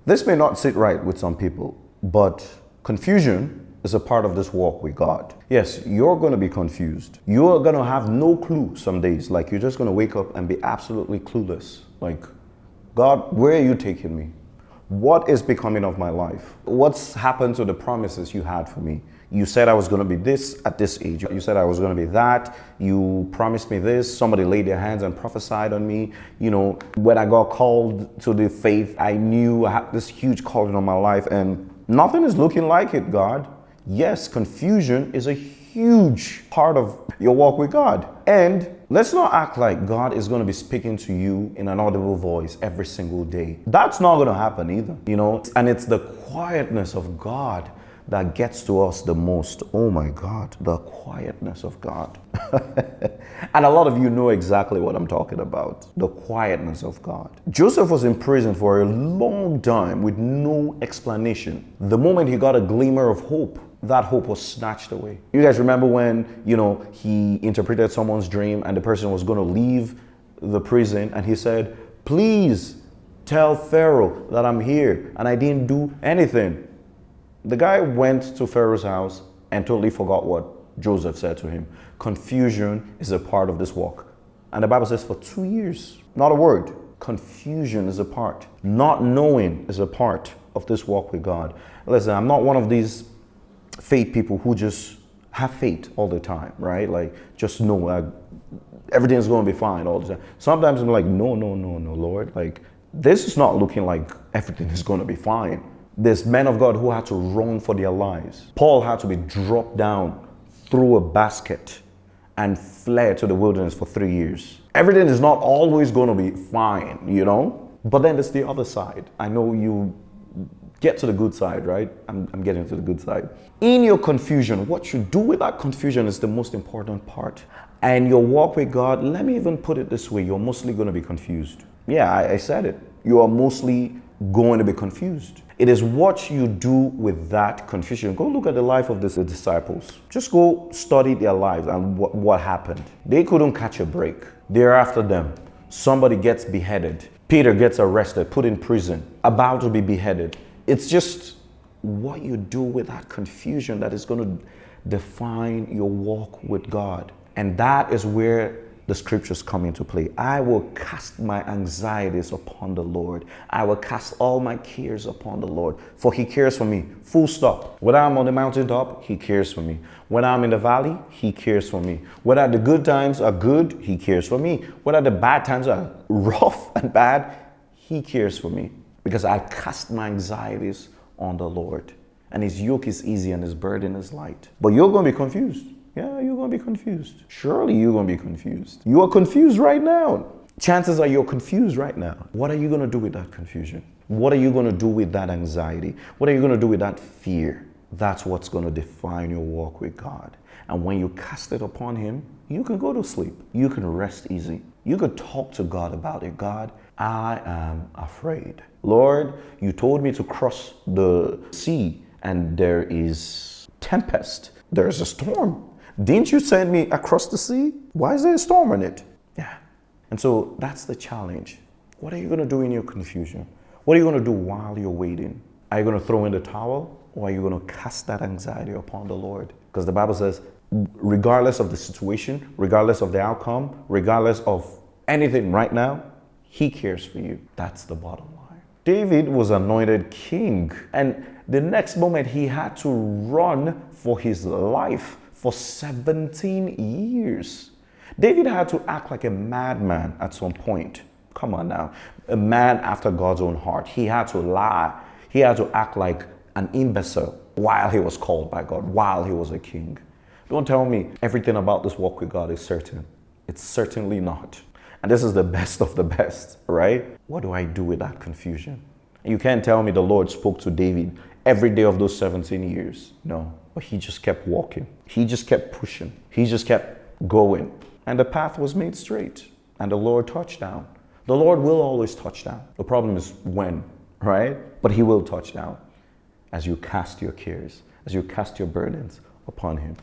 This may not sit right with some people, but confusion is a part of this walk with God. Yes, you're going to be confused. You're going to have no clue some days. Like, you're just going to wake up and be absolutely clueless. Like, God, where are you taking me? What is becoming of my life? What's happened to the promises you had for me? You said I was going to be this at this age. You said I was going to be that. You promised me this. Somebody laid their hands and prophesied on me. You know, when I got called to the faith, I knew I had this huge calling on my life, and nothing is looking like it, God. Yes, confusion is a huge part of your walk with God. And let's not act like God is going to be speaking to you in an audible voice every single day. That's not going to happen either, you know. And it's the quietness of God that gets to us the most. Oh my God, the quietness of God. And a lot of you know exactly what I'm talking about. The quietness of God. Joseph was in prison for a long time with no explanation. The moment he got a glimmer of hope, that hope was snatched away. You guys remember when, you know, he interpreted someone's dream and the person was going to leave the prison and he said, please tell Pharaoh that I'm here and I didn't do anything. The guy went to Pharaoh's house and totally forgot what Joseph said to him. Confusion is a part of this walk. And the Bible says for 2 years, not a word. Confusion is a part. Not knowing is a part of this walk with God. Listen, I'm not one of these faith people who just have faith all the time, right? Like, just know everything's going to be fine all the time. Sometimes I'm like, no, Lord. Like, this is not looking like everything is going to be fine. There's men of God who had to run for their lives. Paul had to be dropped down through a basket and fled to the wilderness for 3 years. Everything is not always going to be fine, you know? But then there's the other side. I know you get to the good side, right? I'm getting to the good side. In your confusion, what you do with that confusion is the most important part. And your walk with God, let me even put it this way, you're mostly going to be confused. Yeah, I said it. You are mostly going to be confused. It is what you do with that confusion. Go look at the life of the disciples. Just go study their lives and what happened. They couldn't catch a break. They're after them. Somebody gets beheaded. Peter gets arrested, put in prison, about to be beheaded. It's just what you do with that confusion that is going to define your walk with God. And that is where the scriptures come into play. I will cast my anxieties upon the Lord. I will cast all my cares upon the Lord, for he cares for me. Full stop. Whether I'm on the mountaintop, he cares for me. When I'm in the valley, he cares for me. Whether the good times are good, he cares for me. Whether the bad times are rough and bad, he cares for me. Because I cast my anxieties on the Lord. And his yoke is easy and his burden is light. But you're going to be confused. Yeah, you're going to be confused. Surely you're going to be confused. You are confused right now. Chances are you're confused right now. What are you going to do with that confusion? What are you going to do with that anxiety? What are you going to do with that fear? That's what's going to define your walk with God. And when you cast it upon him, you can go to sleep. You can rest easy. You can talk to God about it. God, I am afraid. Lord, you told me to cross the sea and there is tempest. There's a storm. Didn't you send me across the sea? Why is there a storm in it? Yeah. And so that's the challenge. What are you going to do in your confusion? What are you going to do while you're waiting? Are you going to throw in the towel, or are you going to cast that anxiety upon the Lord? Because the Bible says, regardless of the situation, regardless of the outcome, regardless of anything right now, he cares for you. That's the bottom line. David was anointed king, and the next moment he had to run for his life for 17 years. David had to act like a madman at some point. Come on now. A man after God's own heart. He had to lie. He had to act like an imbecile while he was called by God, while he was a king. Don't tell me everything about this walk with God is certain. It's certainly not. And this is the best of the best, right? What do I do with that confusion? You can't tell me the Lord spoke to David every day of those 17 years. No. But he just kept walking. He just kept pushing. He just kept going. And the path was made straight. And the Lord touched down. The Lord will always touch down. The problem is when, right? But he will touch down as you cast your cares, as you cast your burdens upon him.